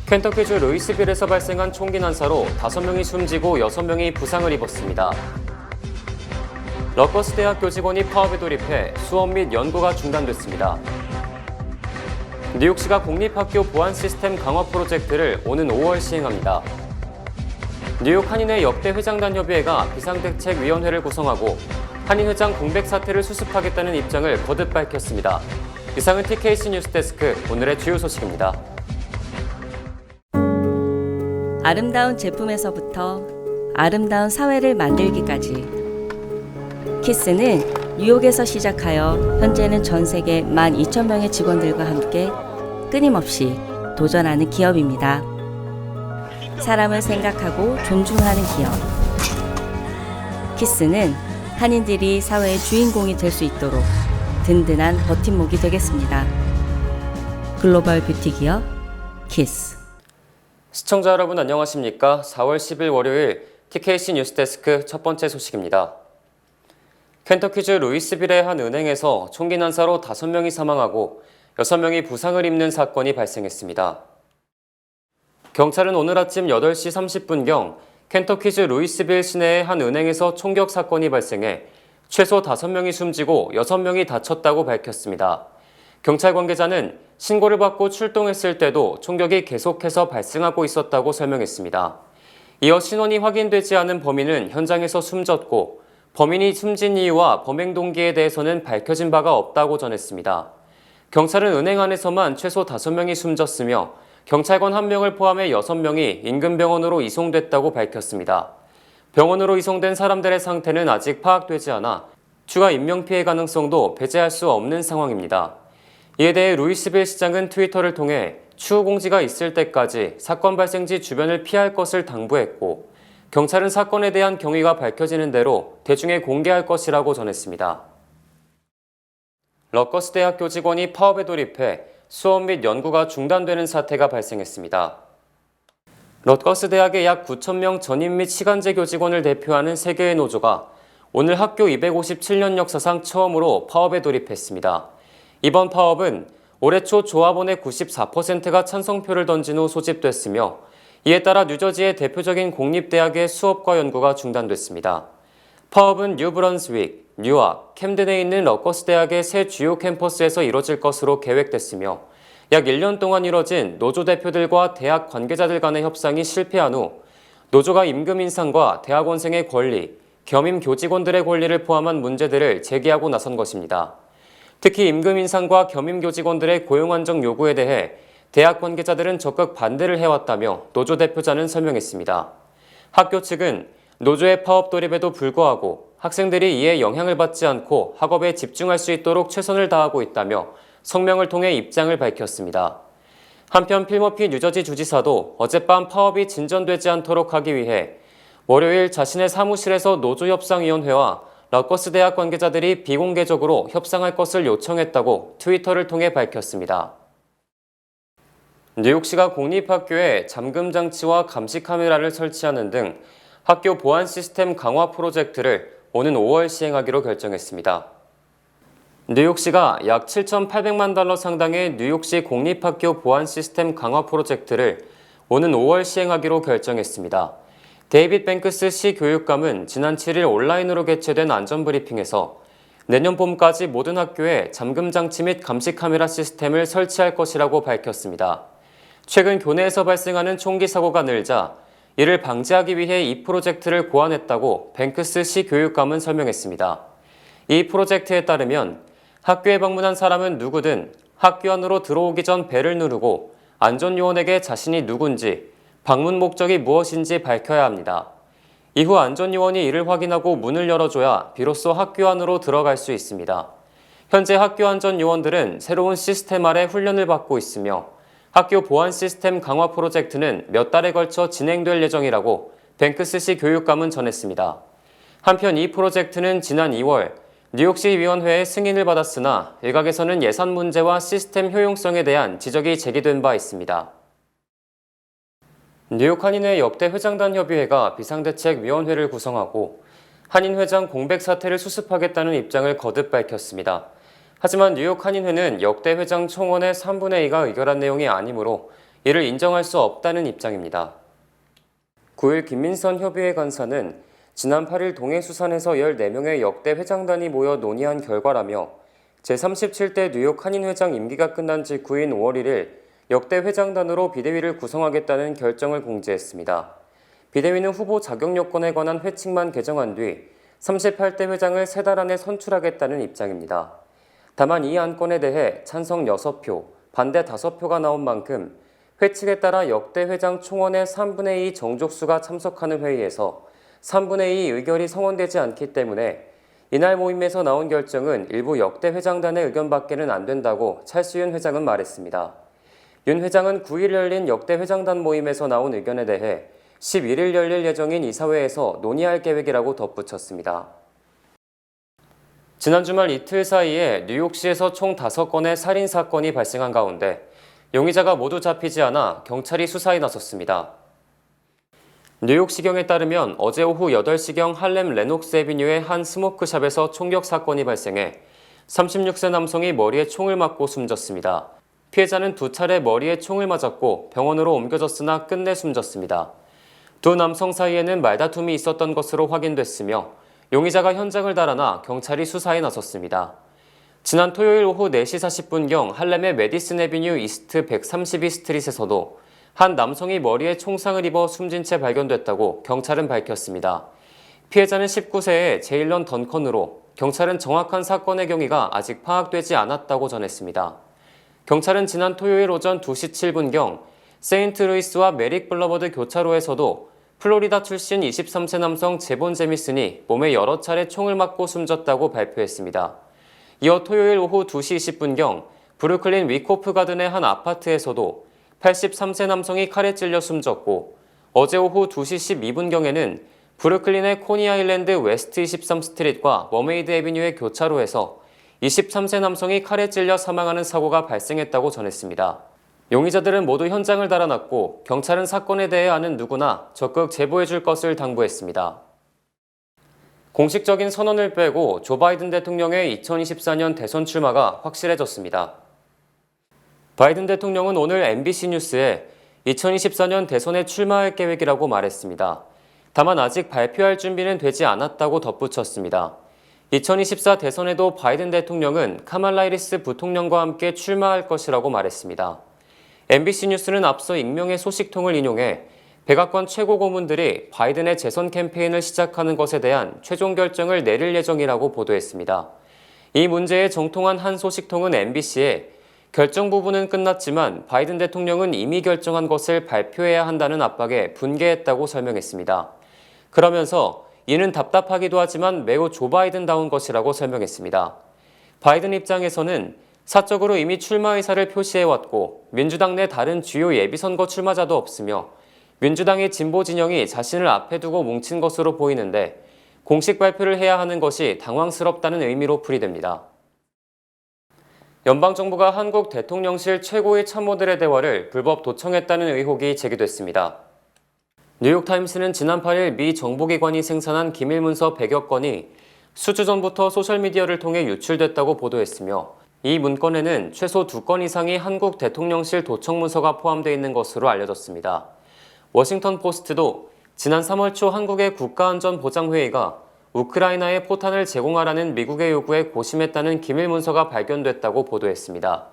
켄터키주 루이스빌에서 발생한 총기 난사로 5명이 숨지고 6명이 부상을 입었습니다. 러커스 대학교 직원이 파업에 돌입해 수업 및 연구가 중단됐습니다. 뉴욕시가 공립학교 보안 시스템 강화 프로젝트를 오는 5월 시행합니다. 뉴욕 한인회 역대 회장단 협의회가 비상대책위원회를 구성하고 한인 회장 공백 사태를 수습하겠다는 입장을 거듭 밝혔습니다. 이상은 TKC 뉴스데스크 오늘의 주요 소식입니다. 아름다운 제품에서부터 아름다운 사회를 만들기까지 키스는 뉴욕에서 시작하여 현재는 전 세계 12,000명의 직원들과 함께 끊임없이 도전하는 기업입니다. 사람을 생각하고 존중하는 기업. 키스는 한인들이 사회의 주인공이 될 수 있도록 든든한 버팀목이 되겠습니다. 글로벌 뷰티 기업 키스. 시청자 여러분 안녕하십니까? 4월 10일 월요일 TKC 뉴스데스크 첫 번째 소식입니다. 켄터키주 루이스빌의 한 은행에서 총기 난사로 5명이 사망하고 6명이 부상을 입는 사건이 발생했습니다. 경찰은 오늘 아침 8시 30분경 켄터키주 루이스빌 시내의 한 은행에서 총격 사건이 발생해 최소 5명이 숨지고 6명이 다쳤다고 밝혔습니다. 경찰 관계자는 신고를 받고 출동했을 때도 총격이 계속해서 발생하고 있었다고 설명했습니다. 이어 신원이 확인되지 않은 범인은 현장에서 숨졌고 범인이 숨진 이유와 범행 동기에 대해서는 밝혀진 바가 없다고 전했습니다. 경찰은 은행 안에서만 최소 5명이 숨졌으며 경찰관 1명을 포함해 6명이 인근 병원으로 이송됐다고 밝혔습니다. 병원으로 이송된 사람들의 상태는 아직 파악되지 않아 추가 인명피해 가능성도 배제할 수 없는 상황입니다. 이에 대해 루이스빌 시장은 트위터를 통해 추후 공지가 있을 때까지 사건 발생지 주변을 피할 것을 당부했고 경찰은 사건에 대한 경위가 밝혀지는 대로 대중에 공개할 것이라고 전했습니다. 러커스 대학교 직원이 파업에 돌입해 수업 및 연구가 중단되는 사태가 발생했습니다. 러커스 대학의 약 9,000명 전임 및 시간제 교직원을 대표하는 3개의 노조가 오늘 학교 257년 역사상 처음으로 파업에 돌입했습니다. 이번 파업은 올해 초 조합원의 94%가 찬성표를 던진 후 소집됐으며 이에 따라 뉴저지의 대표적인 공립대학의 수업과 연구가 중단됐습니다. 파업은 뉴브런스윅, 뉴악, 캠든에 있는 러커스 대학의 새 주요 캠퍼스에서 이뤄질 것으로 계획됐으며 약 1년 동안 이뤄진 노조 대표들과 대학 관계자들 간의 협상이 실패한 후 노조가 임금 인상과 대학원생의 권리, 겸임 교직원들의 권리를 포함한 문제들을 제기하고 나선 것입니다. 특히 임금 인상과 겸임 교직원들의 고용 안정 요구에 대해 대학 관계자들은 적극 반대를 해왔다며 노조 대표자는 설명했습니다. 학교 측은 노조의 파업 돌입에도 불구하고 학생들이 이에 영향을 받지 않고 학업에 집중할 수 있도록 최선을 다하고 있다며 성명을 통해 입장을 밝혔습니다. 한편 필머피 뉴저지 주지사도 어젯밤 파업이 진전되지 않도록 하기 위해 월요일 자신의 사무실에서 노조협상위원회와 러커스 대학 관계자들이 비공개적으로 협상할 것을 요청했다고 트위터를 통해 밝혔습니다. 뉴욕시가 공립학교에 잠금 장치와 감시 카메라를 설치하는 등 학교 보안 시스템 강화 프로젝트를 오는 5월 시행하기로 결정했습니다. 뉴욕시가 약 7,800만 달러 상당의 뉴욕시 공립학교 보안 시스템 강화 프로젝트를 오는 5월 시행하기로 결정했습니다. 데이빗 뱅크스 시 교육감은 지난 7일 온라인으로 개최된 안전브리핑에서 내년 봄까지 모든 학교에 잠금 장치 및 감시 카메라 시스템을 설치할 것이라고 밝혔습니다. 최근 교내에서 발생하는 총기 사고가 늘자 이를 방지하기 위해 이 프로젝트를 고안했다고 뱅크스 시 교육감은 설명했습니다. 이 프로젝트에 따르면 학교에 방문한 사람은 누구든 학교 안으로 들어오기 전 벨을 누르고 안전요원에게 자신이 누군지 방문 목적이 무엇인지 밝혀야 합니다. 이후 안전요원이 이를 확인하고 문을 열어줘야 비로소 학교 안으로 들어갈 수 있습니다. 현재 학교 안전요원들은 새로운 시스템 아래 훈련을 받고 있으며 학교 보안 시스템 강화 프로젝트는 몇 달에 걸쳐 진행될 예정이라고 뱅크스시 교육감은 전했습니다. 한편 이 프로젝트는 지난 2월 뉴욕시 위원회의 승인을 받았으나 일각에서는 예산 문제와 시스템 효용성에 대한 지적이 제기된 바 있습니다. 뉴욕 한인회 역대 회장단 협의회가 비상대책위원회를 구성하고 한인 회장 공백 사태를 수습하겠다는 입장을 거듭 밝혔습니다. 하지만 뉴욕 한인회는 역대 회장 총원의 3분의 2가 의결한 내용이 아니므로 이를 인정할 수 없다는 입장입니다. 9일 김민선 협의회 간사는 지난 8일 동해수산에서 14명의 역대 회장단이 모여 논의한 결과라며 제37대 뉴욕 한인회장 임기가 끝난 직후인 5월 1일 역대 회장단으로 비대위를 구성하겠다는 결정을 공지했습니다. 비대위는 후보 자격 요건에 관한 회칙만 개정한 뒤 38대 회장을 3달 안에 선출하겠다는 입장입니다. 다만 이 안건에 대해 찬성 6표, 반대 5표가 나온 만큼 회칙에 따라 역대 회장 총원의 3분의 2 정족수가 참석하는 회의에서 3분의 2 의결이 성원되지 않기 때문에 이날 모임에서 나온 결정은 일부 역대 회장단의 의견밖에는 안 된다고 찰스윤 회장은 말했습니다. 윤 회장은 9일 열린 역대 회장단 모임에서 나온 의견에 대해 11일 열릴 예정인 이사회에서 논의할 계획이라고 덧붙였습니다. 지난 주말 이틀 사이에 뉴욕시에서 총 5건의 살인 사건이 발생한 가운데 용의자가 모두 잡히지 않아 경찰이 수사에 나섰습니다. 뉴욕시경에 따르면 어제 오후 8시경 할렘 레녹스 애비뉴의 한 스모크샵에서 총격 사건이 발생해 36세 남성이 머리에 총을 맞고 숨졌습니다. 피해자는 2차례 머리에 총을 맞았고 병원으로 옮겨졌으나 끝내 숨졌습니다. 두 남성 사이에는 말다툼이 있었던 것으로 확인됐으며 용의자가 현장을 달아나 경찰이 수사에 나섰습니다. 지난 토요일 오후 4시 40분경 할렘의 메디슨 애비뉴 이스트 132 스트릿에서도 한 남성이 머리에 총상을 입어 숨진 채 발견됐다고 경찰은 밝혔습니다. 피해자는 19세의 제일런 던컨으로 경찰은 정확한 사건의 경위가 아직 파악되지 않았다고 전했습니다. 경찰은 지난 토요일 오전 2시 7분경 세인트루이스와 메릭 블러버드 교차로에서도 플로리다 출신 23세 남성 제본 제미슨이 몸에 여러 차례 총을 맞고 숨졌다고 발표했습니다. 이어 토요일 오후 2시 20분경 브루클린 위코프 가든의 한 아파트에서도 83세 남성이 칼에 찔려 숨졌고 어제 오후 2시 12분경에는 브루클린의 코니 아일랜드 웨스트 23스트릿과 머메이드 애비뉴의 교차로에서 23세 남성이 칼에 찔려 사망하는 사고가 발생했다고 전했습니다. 용의자들은 모두 현장을 달아났고 경찰은 사건에 대해 아는 누구나 적극 제보해줄 것을 당부했습니다. 공식적인 선언을 빼고 조 바이든 대통령의 2024년 대선 출마가 확실해졌습니다. 바이든 대통령은 오늘 MBC 뉴스에 2024년 대선에 출마할 계획이라고 말했습니다. 다만 아직 발표할 준비는 되지 않았다고 덧붙였습니다. 2024 대선에도 바이든 대통령은 카말라 해리스 부통령과 함께 출마할 것이라고 말했습니다. MBC 뉴스는 앞서 익명의 소식통을 인용해 백악관 최고 고문들이 바이든의 재선 캠페인을 시작하는 것에 대한 최종 결정을 내릴 예정이라고 보도했습니다. 이 문제에 정통한 한 소식통은 MBC에 결정 부분은 끝났지만 바이든 대통령은 이미 결정한 것을 발표해야 한다는 압박에 분개했다고 설명했습니다. 그러면서 이는 답답하기도 하지만 매우 조 바이든다운 것이라고 설명했습니다. 바이든 입장에서는 사적으로 이미 출마 의사를 표시해왔고 민주당 내 다른 주요 예비선거 출마자도 없으며 민주당의 진보 진영이 자신을 앞에 두고 뭉친 것으로 보이는데 공식 발표를 해야 하는 것이 당황스럽다는 의미로 풀이됩니다. 연방정부가 한국 대통령실 최고의 참모들의 대화를 불법 도청했다는 의혹이 제기됐습니다. 뉴욕타임스는 지난 8일 미 정보기관이 생산한 기밀문서 100여 건이 수주 전부터 소셜미디어를 통해 유출됐다고 보도했으며 이 문건에는 최소 2건 이상이 한국 대통령실 도청 문서가 포함되어 있는 것으로 알려졌습니다. 워싱턴 포스트도 지난 3월 초 한국의 국가안전보장회의가 우크라이나에 포탄을 제공하라는 미국의 요구에 고심했다는 기밀문서가 발견됐다고 보도했습니다.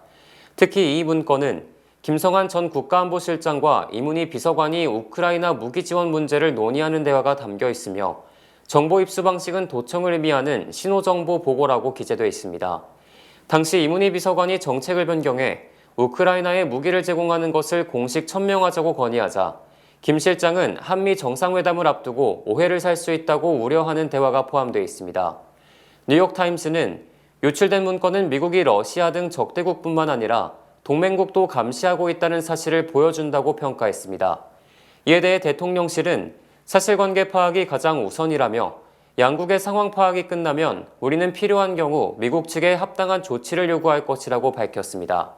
특히 이 문건은 김성한 전 국가안보실장과 이문희 비서관이 우크라이나 무기 지원 문제를 논의하는 대화가 담겨 있으며 정보 입수 방식은 도청을 의미하는 신호정보 보고라고 기재되어 있습니다. 당시 이문희 비서관이 정책을 변경해 우크라이나에 무기를 제공하는 것을 공식 천명하자고 건의하자 김 실장은 한미 정상회담을 앞두고 오해를 살 수 있다고 우려하는 대화가 포함되어 있습니다. 뉴욕타임스는 유출된 문건은 미국이 러시아 등 적대국뿐만 아니라 동맹국도 감시하고 있다는 사실을 보여준다고 평가했습니다. 이에 대해 대통령실은 사실관계 파악이 가장 우선이라며 양국의 상황 파악이 끝나면 우리는 필요한 경우 미국 측에 합당한 조치를 요구할 것이라고 밝혔습니다.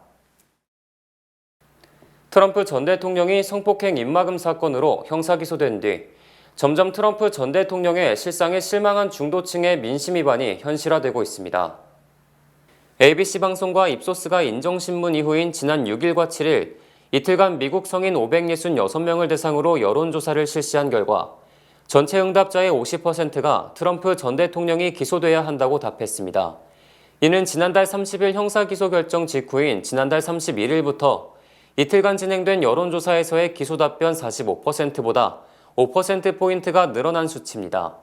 트럼프 전 대통령이 성폭행 입막음 사건으로 형사 기소된 뒤 점점 트럼프 전 대통령의 실상에 실망한 중도층의 민심 위반이 현실화되고 있습니다. ABC 방송과 입소스가 인정신문 이후인 지난 6일과 7일 이틀간 미국 성인 566명을 대상으로 여론조사를 실시한 결과 전체 응답자의 50%가 트럼프 전 대통령이 기소돼야 한다고 답했습니다. 이는 지난달 30일 형사기소 결정 직후인 지난달 31일부터 이틀간 진행된 여론조사에서의 기소 답변 45%보다 5%포인트가 늘어난 수치입니다.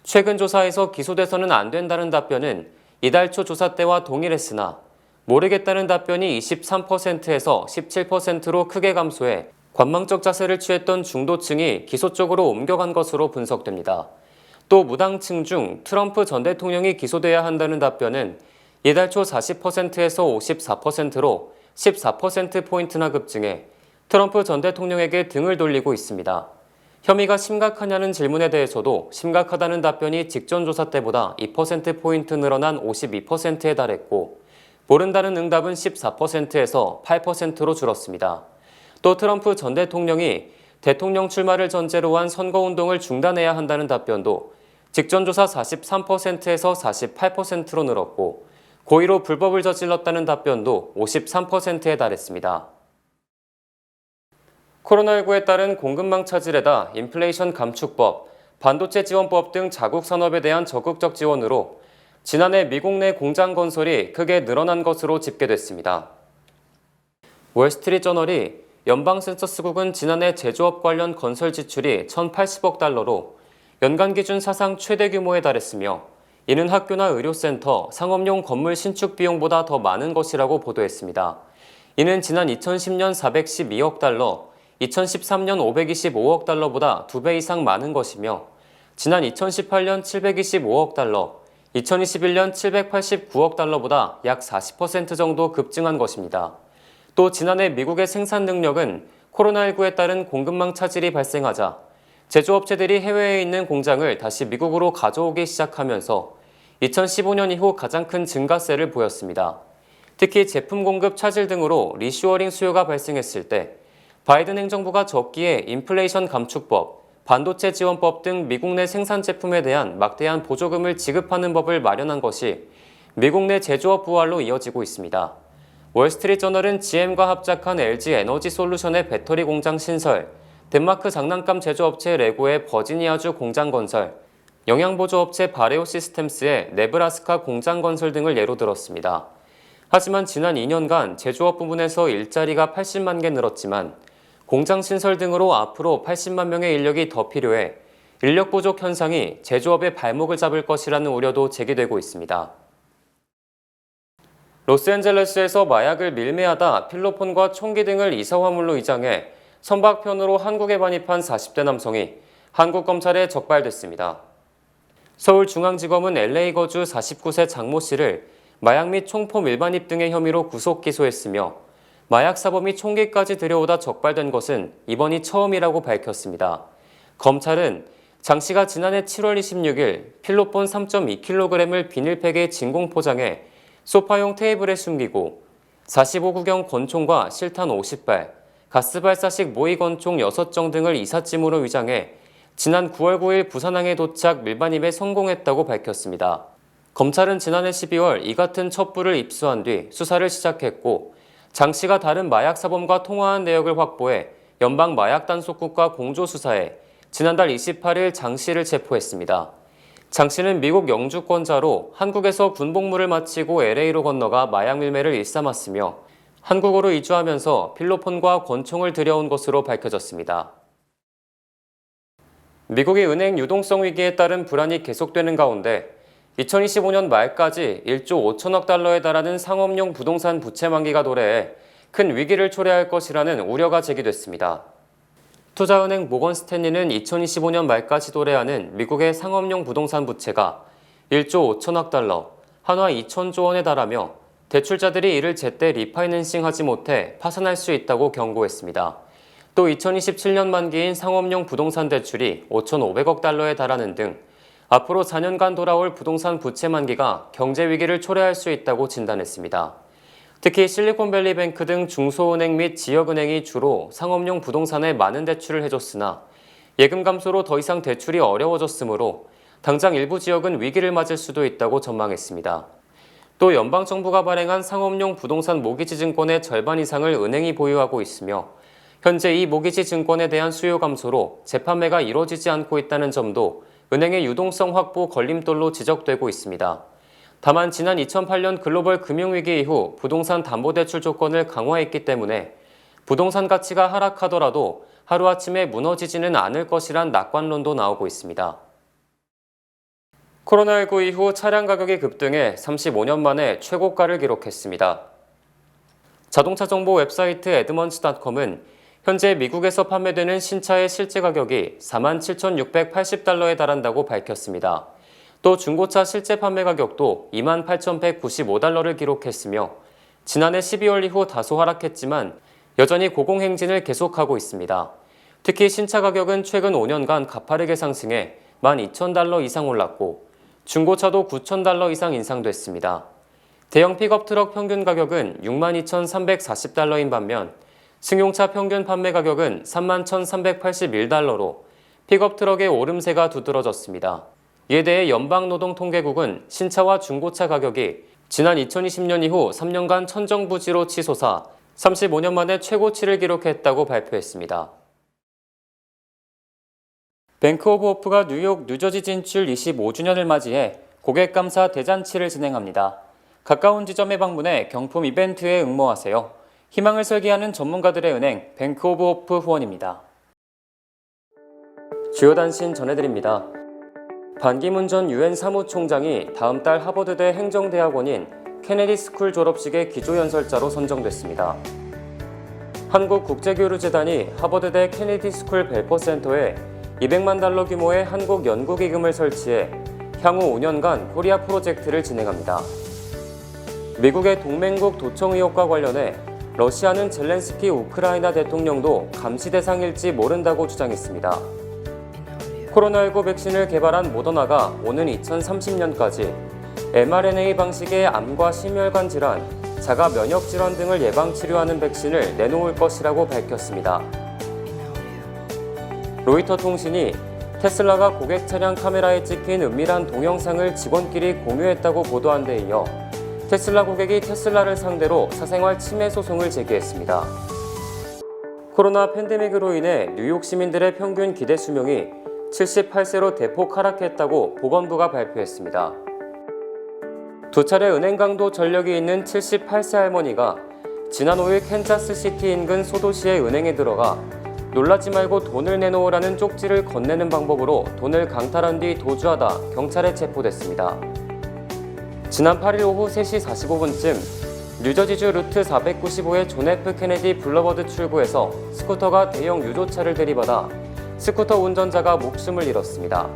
최근 조사에서 기소돼서는 안 된다는 답변은 이달 초 조사 때와 동일했으나 모르겠다는 답변이 23%에서 17%로 크게 감소해 관망적 자세를 취했던 중도층이 기소 쪽으로 옮겨간 것으로 분석됩니다. 또 무당층 중 트럼프 전 대통령이 기소돼야 한다는 답변은 이달 초 40%에서 54%로 14%포인트나 급증해 트럼프 전 대통령에게 등을 돌리고 있습니다. 혐의가 심각하냐는 질문에 대해서도 심각하다는 답변이 직전 조사 때보다 2%포인트 늘어난 52%에 달했고 모른다는 응답은 14%에서 8%로 줄었습니다. 또 트럼프 전 대통령이 대통령 출마를 전제로 한 선거운동을 중단해야 한다는 답변도 직전 조사 43%에서 48%로 늘었고 고의로 불법을 저질렀다는 답변도 53%에 달했습니다. 코로나19에 따른 공급망 차질에다 인플레이션 감축법, 반도체 지원법 등 자국 산업에 대한 적극적 지원으로 지난해 미국 내 공장 건설이 크게 늘어난 것으로 집계됐습니다. 월스트리트저널이 연방센서스국은 지난해 제조업 관련 건설 지출이 1,080억 달러로 연간 기준 사상 최대 규모에 달했으며 이는 학교나 의료센터, 상업용 건물 신축 비용보다 더 많은 것이라고 보도했습니다. 이는 지난 2010년 412억 달러, 2013년 525억 달러보다 2배 이상 많은 것이며 지난 2018년 725억 달러, 2021년 789억 달러보다 약 40% 정도 급증한 것입니다. 또 지난해 미국의 생산 능력은 코로나19에 따른 공급망 차질이 발생하자 제조업체들이 해외에 있는 공장을 다시 미국으로 가져오기 시작하면서 2015년 이후 가장 큰 증가세를 보였습니다. 특히 제품 공급 차질 등으로 리쇼어링 수요가 발생했을 때 바이든 행정부가 적기에 인플레이션 감축법, 반도체 지원법 등 미국 내 생산 제품에 대한 막대한 보조금을 지급하는 법을 마련한 것이 미국 내 제조업 부활로 이어지고 있습니다. 월스트리트저널은 GM과 합작한 LG 에너지 솔루션의 배터리 공장 신설, 덴마크 장난감 제조업체 레고의 버지니아주 공장 건설, 영양보조업체 바레오 시스템스의 네브라스카 공장 건설 등을 예로 들었습니다. 하지만 지난 2년간 제조업 부문에서 일자리가 80만 개 늘었지만 공장 신설 등으로 앞으로 80만 명의 인력이 더 필요해 인력 부족 현상이 제조업의 발목을 잡을 것이라는 우려도 제기되고 있습니다. 로스앤젤레스에서 마약을 밀매하다 필로폰과 총기 등을 이사화물로 이장해 선박편으로 한국에 반입한 40대 남성이 한국 검찰에 적발됐습니다. 서울중앙지검은 LA 거주 49세 장모 씨를 마약 및 총포 밀반입 등의 혐의로 구속 기소했으며 마약 사범이 총기까지 들여오다 적발된 것은 이번이 처음이라고 밝혔습니다. 검찰은 장 씨가 지난해 7월 26일 필로폰 3.2kg을 비닐팩에 진공 포장해 소파용 테이블에 숨기고 45구경 권총과 실탄 50발, 가스 발사식 모의 권총 6정 등을 이삿짐으로 위장해 지난 9월 9일 부산항에 도착 밀반입에 성공했다고 밝혔습니다. 검찰은 지난해 12월 이 같은 첩부를 입수한 뒤 수사를 시작했고 장 씨가 다른 마약 사범과 통화한 내역을 확보해 연방 마약 단속국과 공조 수사해 지난달 28일 장 씨를 체포했습니다. 장 씨는 미국 영주권자로 한국에서 군복무를 마치고 LA로 건너가 마약 밀매를 일삼았으며 한국으로 이주하면서 필로폰과 권총을 들여온 것으로 밝혀졌습니다. 미국의 은행 유동성 위기에 따른 불안이 계속되는 가운데 2025년 말까지 1조 5천억 달러에 달하는 상업용 부동산 부채 만기가 도래해 큰 위기를 초래할 것이라는 우려가 제기됐습니다. 투자은행 모건 스탠리는 2025년 말까지 도래하는 미국의 상업용 부동산 부채가 1조 5천억 달러, 한화 2천조 원에 달하며 대출자들이 이를 제때 리파이낸싱하지 못해 파산할 수 있다고 경고했습니다. 또 2027년 만기인 상업용 부동산 대출이 5,500억 달러에 달하는 등 앞으로 4년간 돌아올 부동산 부채 만기가 경제 위기를 초래할 수 있다고 진단했습니다. 특히 실리콘밸리뱅크 등 중소은행 및 지역은행이 주로 상업용 부동산에 많은 대출을 해줬으나 예금 감소로 더 이상 대출이 어려워졌으므로 당장 일부 지역은 위기를 맞을 수도 있다고 전망했습니다. 또 연방정부가 발행한 상업용 부동산 모기지 증권의 절반 이상을 은행이 보유하고 있으며 현재 이 모기지 증권에 대한 수요 감소로 재판매가 이뤄지지 않고 있다는 점도 은행의 유동성 확보 걸림돌로 지적되고 있습니다. 다만 지난 2008년 글로벌 금융위기 이후 부동산 담보대출 조건을 강화했기 때문에 부동산 가치가 하락하더라도 하루아침에 무너지지는 않을 것이란 낙관론도 나오고 있습니다. 코로나19 이후 차량 가격이 급등해 35년 만에 최고가를 기록했습니다. 자동차 정보 웹사이트 에드먼츠.com은 현재 미국에서 판매되는 신차의 실제 가격이 47,680달러에 달한다고 밝혔습니다. 또 중고차 실제 판매 가격도 28,195달러를 기록했으며 지난해 12월 이후 다소 하락했지만 여전히 고공행진을 계속하고 있습니다. 특히 신차 가격은 최근 5년간 가파르게 상승해 12,000달러 이상 올랐고 중고차도 9,000달러 이상 인상됐습니다. 대형 픽업 트럭 평균 가격은 62,340달러인 반면 승용차 평균 판매 가격은 31,381달러로 픽업 트럭의 오름세가 두드러졌습니다. 이에 대해 연방노동통계국은 신차와 중고차 가격이 지난 2020년 이후 3년간 천정부지로 치솟아 35년 만에 최고치를 기록했다고 발표했습니다. 뱅크 오브 호프가 뉴욕, 뉴저지 진출 25주년을 맞이해 고객 감사 대잔치를 진행합니다. 가까운 지점에 방문해 경품 이벤트에 응모하세요. 희망을 설계하는 전문가들의 은행 뱅크 오브 호프 후원입니다. 주요 단신 전해드립니다. 반기문 전 유엔 사무총장이 다음 달 하버드대 행정대학원인 케네디 스쿨 졸업식의 기조연설자로 선정됐습니다. 한국국제교류재단이 하버드대 케네디 스쿨 벨퍼 센터에 200만 달러 규모의 한국 연구기금을 설치해 향후 5년간 코리아 프로젝트를 진행합니다. 미국의 동맹국 도청 의혹과 관련해 러시아는 젤렌스키 우크라이나 대통령도 감시 대상일지 모른다고 주장했습니다. 코로나19 백신을 개발한 모더나가 오는 2030년까지 mRNA 방식의 암과 심혈관 질환, 자가 면역 질환 등을 예방 치료하는 백신을 내놓을 것이라고 밝혔습니다. 로이터 통신이 테슬라가 고객 차량 카메라에 찍힌 은밀한 동영상을 직원끼리 공유했다고 보도한 데 이어 테슬라 고객이 테슬라를 상대로 사생활 침해 소송을 제기했습니다. 코로나 팬데믹으로 인해 뉴욕 시민들의 평균 기대 수명이 78세로 대폭 하락했다고 보건부가 발표했습니다. 두 차례 은행 강도 전력이 있는 78세 할머니가 지난 5일 캔자스시티 인근 소도시의 은행에 들어가 놀라지 말고 돈을 내놓으라는 쪽지를 건네는 방법으로 돈을 강탈한 뒤 도주하다 경찰에 체포됐습니다. 지난 8일 오후 3시 45분쯤 뉴저지주 루트 495의 존 F 케네디 블러버드 출구에서 스쿠터가 대형 유조차를 들이받아 스쿠터 운전자가 목숨을 잃었습니다.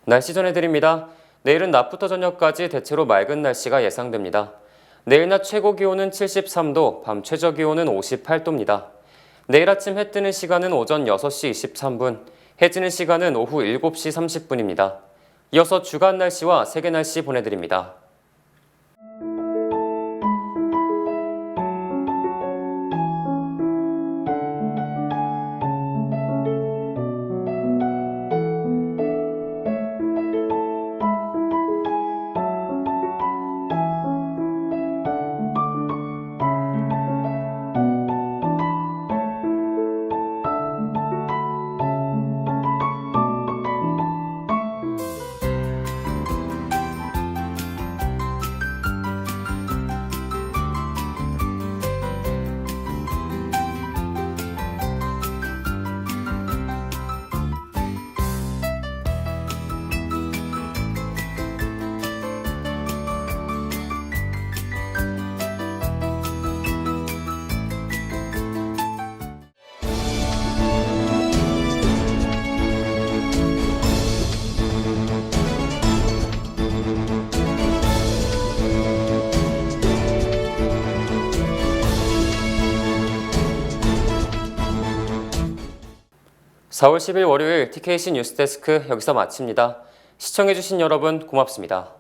날씨 전해드립니다. 내일은 낮부터 저녁까지 대체로 맑은 날씨가 예상됩니다. 내일 낮 최고 기온은 73도, 밤 최저 기온은 58도입니다. 내일 아침 해 뜨는 시간은 오전 6시 23분, 해 지는 시간은 오후 7시 30분입니다. 이어서 주간 날씨와 세계 날씨 보내드립니다. (4월 10일) 월요일 TKC 뉴스데스크 여기서 마칩니다. 시청해주신 여러분 고맙습니다.